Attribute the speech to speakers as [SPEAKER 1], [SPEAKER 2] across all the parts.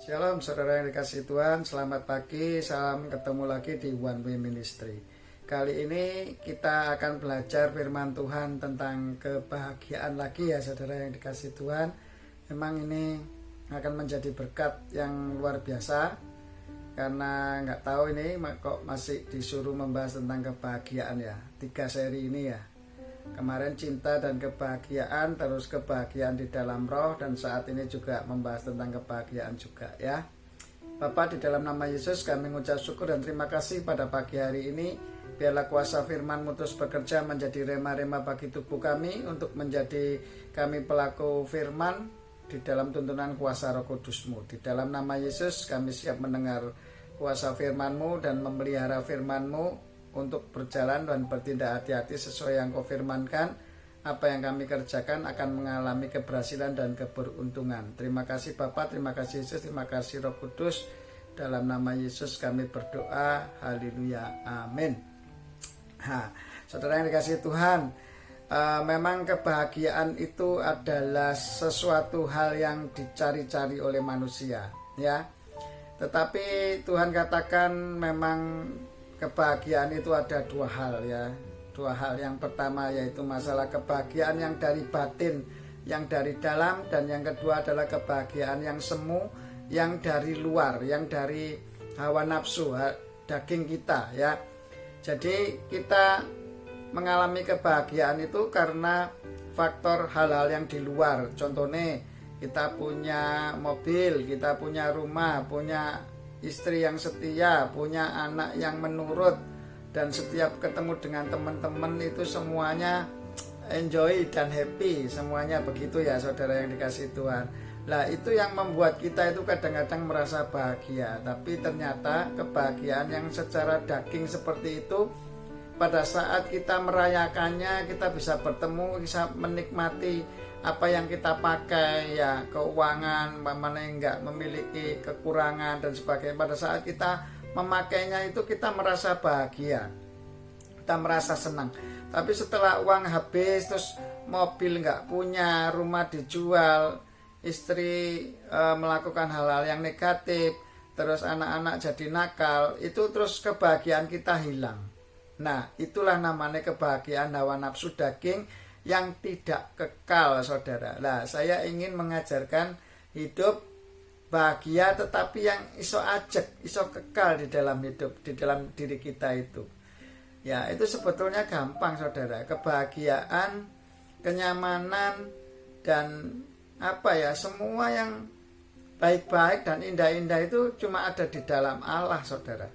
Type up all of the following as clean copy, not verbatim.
[SPEAKER 1] Shalom saudara yang dikasih Tuhan, selamat pagi, salam ketemu lagi di One Way Ministry. Kali ini kita akan belajar firman Tuhan tentang kebahagiaan lagi ya saudara yang dikasih Tuhan. Memang ini akan menjadi berkat yang luar biasa, karena nggak tahu ini kok masih disuruh membahas tentang kebahagiaan ya, 3 seri ini ya. Kemarin cinta dan kebahagiaan, terus kebahagiaan di dalam roh, dan saat ini juga membahas tentang kebahagiaan juga ya. Bapa, di dalam nama Yesus kami mengucap syukur dan terima kasih pada pagi hari ini. Biarlah kuasa firman-Mu terus bekerja menjadi rema-rema bagi tubuh kami, untuk menjadi kami pelaku firman di dalam tuntunan kuasa Roh Kudus-Mu. Di dalam nama Yesus kami siap mendengar kuasa firman-Mu dan memelihara firman-Mu untuk berjalan dan bertindak hati-hati sesuai yang Kau firmankan. Apa yang kami kerjakan akan mengalami keberhasilan dan keberuntungan. Terima kasih Bapa, terima kasih Yesus, terima kasih Roh Kudus. Dalam nama Yesus kami berdoa, haleluya, amin. Saudara yang dikasihi Tuhan, memang kebahagiaan itu adalah sesuatu hal yang dicari-cari oleh manusia ya. Tetapi Tuhan katakan memang kebahagiaan itu ada 2 hal ya. 2 hal, yang pertama yaitu masalah kebahagiaan yang dari batin, yang dari dalam, dan yang kedua adalah kebahagiaan yang semu, yang dari luar, yang dari hawa nafsu, daging kita ya. Jadi kita mengalami kebahagiaan itu karena faktor hal-hal yang di luar. Contohnya kita punya mobil, kita punya rumah, punya istri yang setia, punya anak yang menurut, dan setiap ketemu dengan teman-teman itu semuanya enjoy dan happy, semuanya begitu ya saudara yang dikasih Tuhan. Nah itu yang membuat kita itu kadang-kadang merasa bahagia. Tapi ternyata kebahagiaan yang secara daging seperti itu, pada saat kita merayakannya, kita bisa bertemu, bisa menikmati apa yang kita pakai ya, keuangan, mana yang enggak memiliki kekurangan dan sebagainya. Pada saat kita memakainya itu kita merasa bahagia, kita merasa senang. Tapi setelah uang habis, terus mobil enggak punya, rumah dijual, istri melakukan hal-hal yang negatif, terus anak-anak jadi nakal, itu terus kebahagiaan kita hilang. Nah itulah namanya kebahagiaan hawa nafsu daging yang tidak kekal saudara. Nah saya ingin mengajarkan hidup bahagia tetapi yang iso ajek, iso kekal di dalam hidup, di dalam diri kita itu. Ya itu sebetulnya gampang saudara. Kebahagiaan, kenyamanan, dan semua yang baik-baik dan indah-indah itu cuma ada di dalam Allah saudara.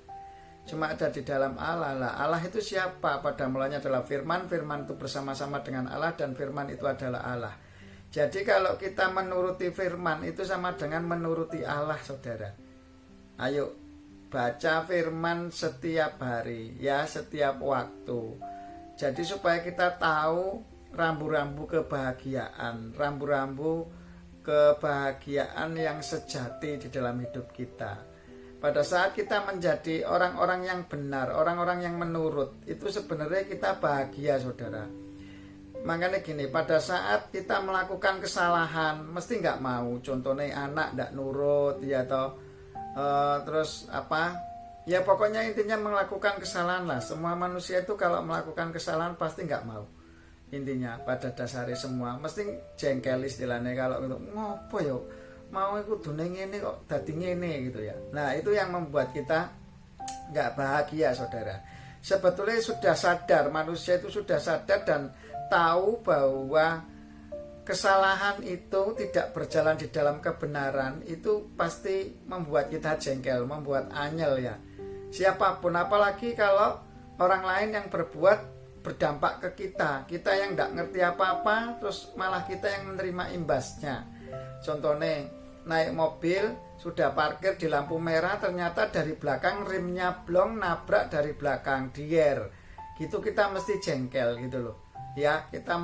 [SPEAKER 1] Cuma ada di dalam Allah lah. Allah itu siapa? Pada mulanya adalah firman, firman itu bersama-sama dengan Allah, dan firman itu adalah Allah. Jadi kalau kita menuruti firman itu sama dengan menuruti Allah saudara. Ayo baca firman setiap hari ya, setiap waktu. Jadi supaya kita tahu rambu-rambu kebahagiaan, rambu-rambu kebahagiaan yang sejati di dalam hidup kita. Pada saat kita menjadi orang-orang yang benar, orang-orang yang menurut, itu sebenarnya kita bahagia saudara. Makanya gini, pada saat kita melakukan kesalahan, mesti nggak mau. Contohnya anak nggak nurut ya, ya pokoknya intinya melakukan kesalahan lah. Semua manusia itu kalau melakukan kesalahan pasti nggak mau. Intinya pada dasarnya semua mesti jengkel istilahnya. Kalau gitu ngopo yo, mau ikut dunia ini kok dadi ngene gitu ya. Nah itu yang membuat kita nggak bahagia saudara. Sebetulnya sudah sadar, manusia itu sudah sadar dan tahu bahwa kesalahan itu tidak berjalan di dalam kebenaran. Itu pasti membuat kita jengkel, membuat anyel ya. Siapapun, apalagi kalau orang lain yang berbuat berdampak ke kita, kita yang nggak ngerti apa-apa, terus malah kita yang menerima imbasnya. Contohnya naik mobil, sudah parkir di lampu merah, ternyata dari belakang remnya blong, nabrak dari belakang, dier gitu, kita mesti jengkel gitu loh ya. Kita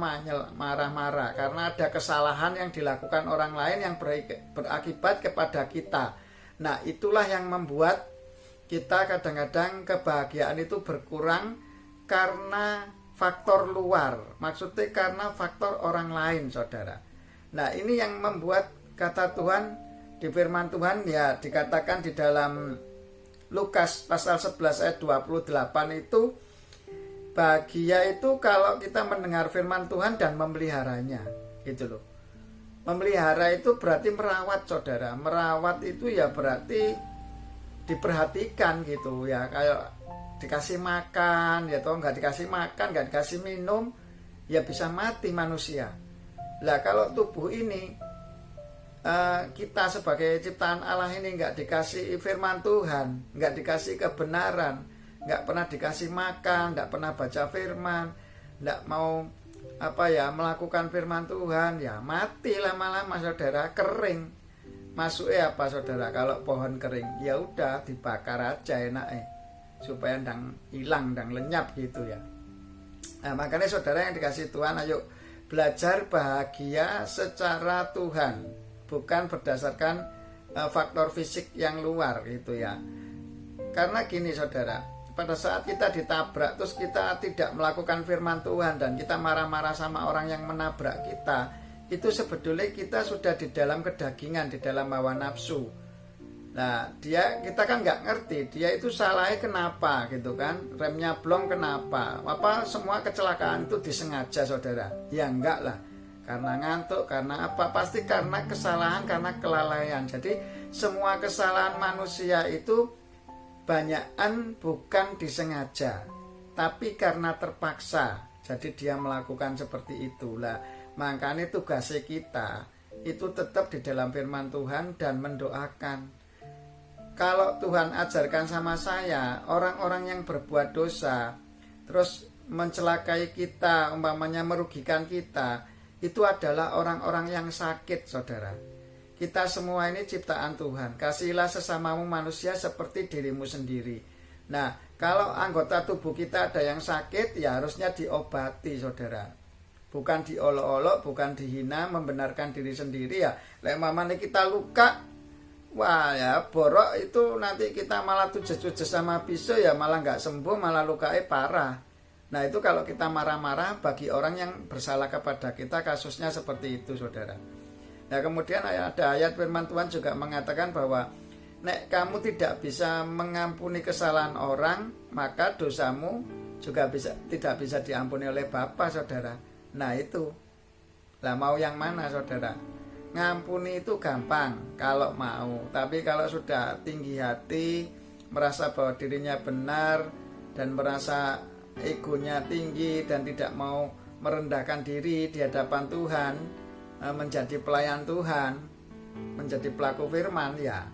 [SPEAKER 1] marah-marah karena ada kesalahan yang dilakukan orang lain yang berakibat kepada kita. Nah itulah yang membuat kita kadang-kadang kebahagiaan itu berkurang karena faktor luar, maksudnya karena faktor orang lain saudara. Nah ini yang membuat kata Tuhan, Di firman Tuhan ya dikatakan di dalam Lukas pasal 11 ayat 28 itu, bahagia itu kalau kita mendengar firman Tuhan dan memeliharanya, gitu loh. Memelihara itu berarti merawat, saudara. Merawat itu ya berarti diperhatikan gitu ya, kayak dikasih makan ya, toh nggak dikasih makan, nggak dikasih minum ya bisa mati manusia. Lah kalau tubuh ini kita sebagai ciptaan Allah ini nggak dikasih firman Tuhan, nggak dikasih kebenaran, nggak pernah dikasih makan, nggak pernah baca firman, nggak mau melakukan firman Tuhan, ya mati lama-lama, saudara. Kering. Masuknya apa, saudara? Kalau pohon kering, ya udah dibakar aja enak supaya ndang hilang, ndang lenyap gitu ya. Nah, makanya saudara yang dikasih Tuhan, ayo belajar bahagia secara Tuhan, bukan berdasarkan faktor fisik yang luar gitu ya. Karena gini, saudara, pada saat kita ditabrak terus kita tidak melakukan firman Tuhan dan kita marah-marah sama orang yang menabrak kita, itu sebetulnya kita sudah di dalam kedagingan, di dalam hawa nafsu. Nah, kita kan nggak ngerti dia itu salahnya kenapa gitu kan, remnya blong kenapa, apa semua kecelakaan itu disengaja, saudara? Ya enggak lah, karena ngantuk, karena apa, pasti karena kesalahan, karena kelalaian. Jadi semua kesalahan manusia itu banyakan bukan disengaja, tapi karena terpaksa. Jadi dia melakukan seperti itulah. Makanya tugasnya kita itu tetap di dalam firman Tuhan dan mendoakan. Kalau Tuhan ajarkan sama saya, orang-orang yang berbuat dosa terus mencelakai kita, umpamanya merugikan kita, itu adalah orang-orang yang sakit, saudara. Kita semua ini ciptaan Tuhan. Kasihilah sesamamu manusia seperti dirimu sendiri. Nah, kalau anggota tubuh kita ada yang sakit, ya harusnya diobati, saudara. Bukan diolok-olok, bukan dihina, membenarkan diri sendiri ya. Mamanya kita luka, wah ya borok itu nanti kita malah tujes-tujes sama pisau ya, malah nggak sembuh, malah lukanya parah. Nah itu kalau kita marah-marah bagi orang yang bersalah kepada kita, kasusnya seperti itu, saudara. Nah kemudian ada ayat firman Tuhan juga mengatakan bahwa nek kamu tidak bisa mengampuni kesalahan orang, maka dosamu juga tidak bisa diampuni oleh Bapa, saudara. Nah itu, lah mau yang mana, saudara? Ngampuni itu gampang kalau mau, tapi kalau sudah tinggi hati, merasa bahwa dirinya benar dan merasa egonya tinggi dan tidak mau merendahkan diri di hadapan Tuhan, menjadi pelayan Tuhan, menjadi pelaku firman, ya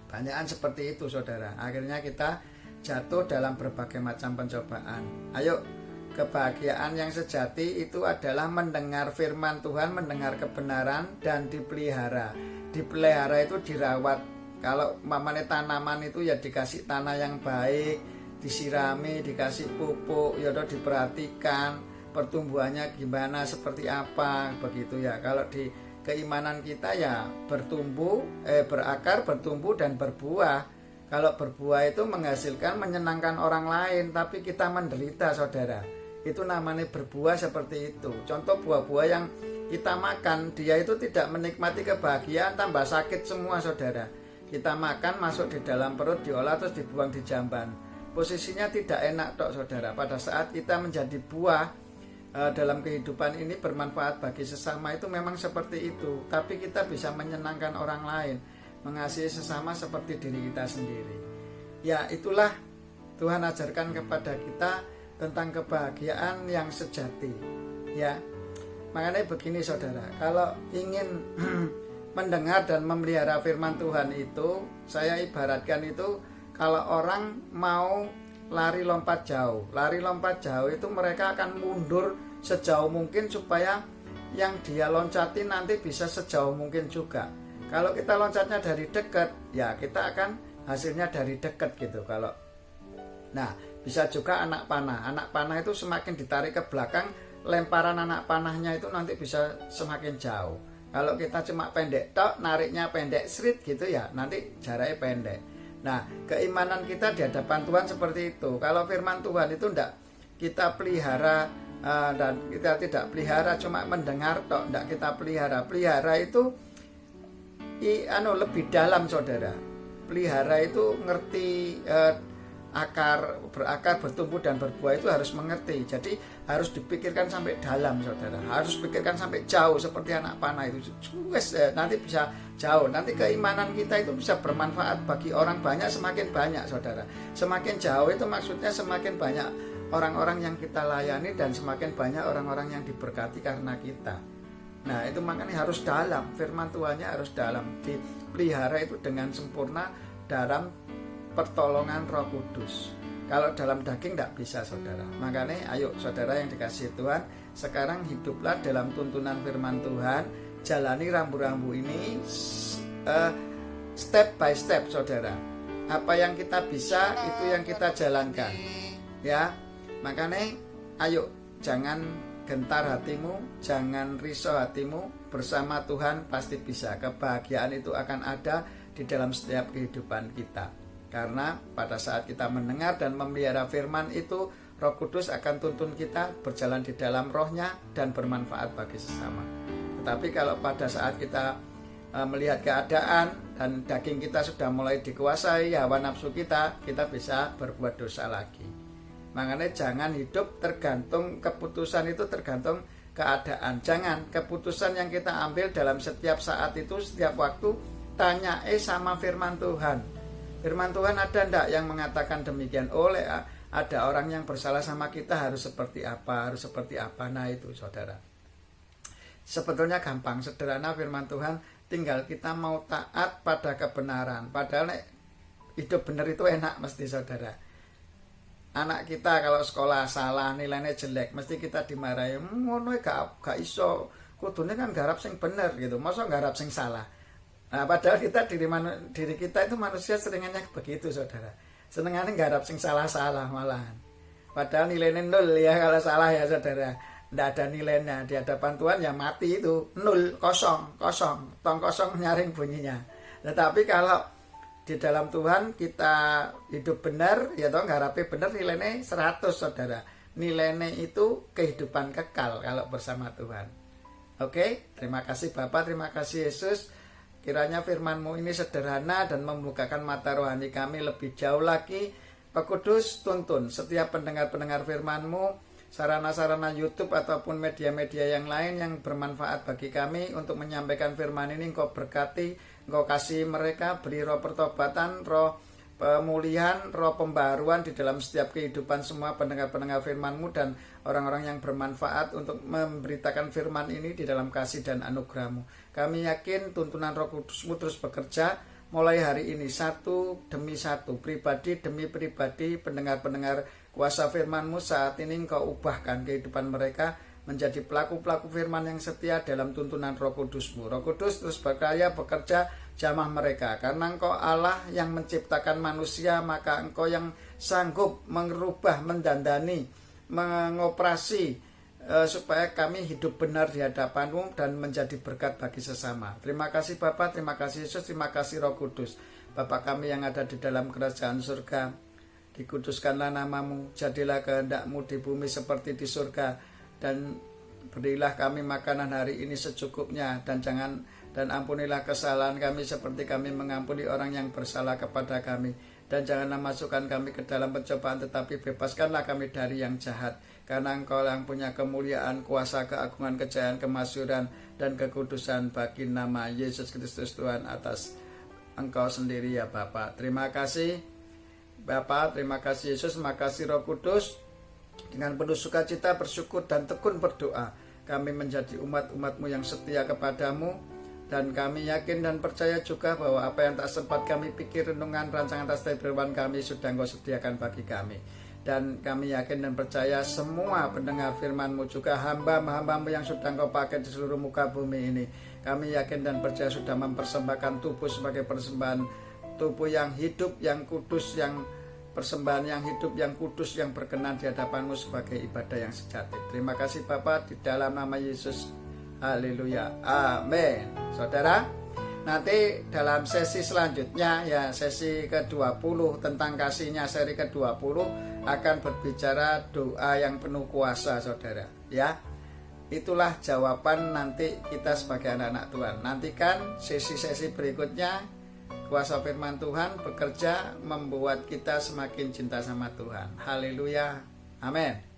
[SPEAKER 1] banyakan seperti itu, saudara. Akhirnya kita jatuh dalam berbagai macam pencobaan. Ayo, kebahagiaan yang sejati itu adalah mendengar firman Tuhan, mendengar kebenaran dan dipelihara. Dipelihara itu dirawat. Kalau mamane tanaman itu ya dikasih tanah yang baik, disirami, dikasih pupuk, ya udah diperhatikan pertumbuhannya gimana, seperti apa, begitu ya. Kalau di keimanan kita ya berakar, bertumbuh dan berbuah. Kalau berbuah itu menghasilkan, menyenangkan orang lain, tapi kita menderita, saudara. Itu namanya berbuah seperti itu. Contoh buah-buah yang kita makan, dia itu tidak menikmati kebahagiaan, tambah sakit semua, saudara. Kita makan, masuk di dalam perut, diolah terus dibuang di jamban. Posisinya tidak enak tok, saudara. Pada saat kita menjadi buah dalam kehidupan ini bermanfaat bagi sesama, itu memang seperti itu. Tapi kita bisa menyenangkan orang lain, mengasihi sesama seperti diri kita sendiri. Ya itulah Tuhan ajarkan kepada kita tentang kebahagiaan yang sejati. Ya, makanya begini, saudara, kalau ingin mendengar dan memelihara firman Tuhan itu, saya ibaratkan itu kalau orang mau lari lompat jauh. Lari lompat jauh itu mereka akan mundur sejauh mungkin supaya yang dia loncati nanti bisa sejauh mungkin juga. Kalau kita loncatnya dari dekat, ya kita akan hasilnya dari dekat gitu. Nah, bisa juga anak panah. Anak panah itu semakin ditarik ke belakang, lemparan anak panahnya itu nanti bisa semakin jauh. Kalau kita cuma pendek tok, nariknya pendek srit gitu ya, nanti jaraknya pendek. Nah, keimanan kita di hadapan Tuhan seperti itu. Kalau firman Tuhan itu tidak kita pelihara, dan kita tidak pelihara cuma mendengar tok, tidak kita pelihara. Pelihara itu lebih dalam, saudara. Pelihara itu ngerti, berakar, bertumbuh dan berbuah itu harus mengerti. Jadi harus dipikirkan sampai dalam, saudara. Harus pikirkan sampai jauh seperti anak panah itu. Nanti bisa jauh. Nanti keimanan kita itu bisa bermanfaat bagi orang banyak, semakin banyak, saudara. Semakin jauh itu maksudnya semakin banyak orang-orang yang kita layani dan semakin banyak orang-orang yang diberkati karena kita. Nah, itu makanya harus dalam. Firman Tuhannya harus dalam. Dipelihara itu dengan sempurna dalam pertolongan Roh Kudus. Kalau dalam daging tidak bisa, saudara. Makanya ayo saudara yang dikasihi Tuhan, sekarang hiduplah dalam tuntunan firman Tuhan. Jalani rambu-rambu ini step by step, saudara. Apa yang kita bisa itu yang kita jalankan, ya. Makanya ayo jangan gentar hatimu, jangan risau hatimu. Bersama Tuhan pasti bisa. Kebahagiaan itu akan ada di dalam setiap kehidupan kita. Karena pada saat kita mendengar dan memelihara firman itu, Roh Kudus akan tuntun kita berjalan di dalam rohnya dan bermanfaat bagi sesama. Tetapi kalau pada saat kita melihat keadaan dan daging kita sudah mulai dikuasai hawa nafsu kita bisa berbuat dosa lagi. Makanya jangan hidup tergantung keputusan itu tergantung keadaan. Jangan keputusan yang kita ambil dalam setiap saat itu, setiap waktu, tanya sama firman Tuhan. Firman Tuhan ada enggak yang mengatakan demikian? Oleh ada orang yang bersalah sama kita harus seperti apa, harus seperti apa. Nah itu, saudara. Sebetulnya gampang, sederhana firman Tuhan, tinggal kita mau taat pada kebenaran. Padahal hidup benar itu enak mesti, saudara. Anak kita kalau sekolah salah, nilainya jelek, mesti kita dimarahi. Ngono gak iso, kudune kan garap sing bener gitu. Masa garap sing salah. Nah, padahal diri kita itu manusia seringannya begitu, saudara. Senengannya garap sing salah-salah malahan. Padahal nilainya 0 ya kalau salah ya, saudara. Tidak ada nilainya. Di hadapan Tuhan ya mati itu 0, kosong, tong kosong nyaring bunyinya. Tetapi kalau di dalam Tuhan kita hidup benar, ya toh ngarapi benar, nilainya 100, saudara. Nilainya itu kehidupan kekal kalau bersama Tuhan. Oke, terima kasih Bapak, terima kasih Yesus. Kiranya firman-Mu ini sederhana dan membukakan mata rohani kami lebih jauh lagi. Roh Kudus, tuntun setiap pendengar-pendengar firman-Mu, sarana-sarana YouTube ataupun media-media yang lain yang bermanfaat bagi kami untuk menyampaikan firman ini. Engkau berkati, Engkau kasih mereka, beri roh pertobatan, roh pemulihan, roh pembaruan di dalam setiap kehidupan semua pendengar-pendengar firman-Mu dan orang-orang yang bermanfaat untuk memberitakan firman ini di dalam kasih dan anugerah-Mu. Kami yakin tuntunan Roh Kudus-Mu terus bekerja mulai hari ini, satu demi satu, pribadi demi pribadi, pendengar-pendengar kuasa firman-Mu saat ini Engkau ubahkan kehidupan mereka menjadi pelaku-pelaku firman yang setia dalam tuntunan Roh Kudus-Mu. Roh Kudus terus bekerja jamah mereka. Karena Engkau Allah yang menciptakan manusia, maka Engkau yang sanggup merubah, mendandani, mengoperasi supaya kami hidup benar di hadapan-Mu dan menjadi berkat bagi sesama. Terima kasih Bapa, terima kasih Yesus, terima kasih Roh Kudus. Bapa kami yang ada di dalam kerajaan surga, dikuduskanlah nama-Mu, jadilah kehendak-Mu di bumi seperti di surga, dan berilah kami makanan hari ini secukupnya, dan ampunilah kesalahan kami seperti kami mengampuni orang yang bersalah kepada kami, dan janganlah masukkan kami ke dalam pencobaan, tetapi bebaskanlah kami dari yang jahat, karena Engkau yang punya kemuliaan, kuasa, keagungan, kejayaan, kemasyhuran, dan kekudusan bagi nama Yesus Kristus Tuhan atas Engkau sendiri ya Bapa. Terima kasih Bapa, terima kasih Yesus, terima kasih Roh Kudus. Dengan penuh sukacita, bersyukur dan tekun berdoa, kami menjadi umat-umat-Mu yang setia kepadamu, dan kami yakin dan percaya juga bahwa apa yang tak sempat kami pikir, renungan, rancangan atas firman kami sudah Engkau sediakan bagi kami. Dan kami yakin dan percaya semua pendengar firman-Mu juga hamba-hambamu yang sudah Engkau pakai di seluruh muka bumi ini, kami yakin dan percaya sudah mempersembahkan tubuh sebagai persembahan tubuh yang hidup, yang kudus, yang persembahan yang hidup, yang kudus, yang berkenan di hadapan-Mu sebagai ibadah yang sejati. Terima kasih Bapa, di dalam nama Yesus. Haleluya. Amin. Saudara, nanti dalam sesi selanjutnya, ya sesi ke-20 tentang kasihnya, seri ke-20 akan berbicara doa yang penuh kuasa, saudara. Ya, itulah jawaban nanti kita sebagai anak-anak Tuhan. Nantikan sesi-sesi berikutnya, kuasa firman Tuhan bekerja membuat kita semakin cinta sama Tuhan. Haleluya, amin.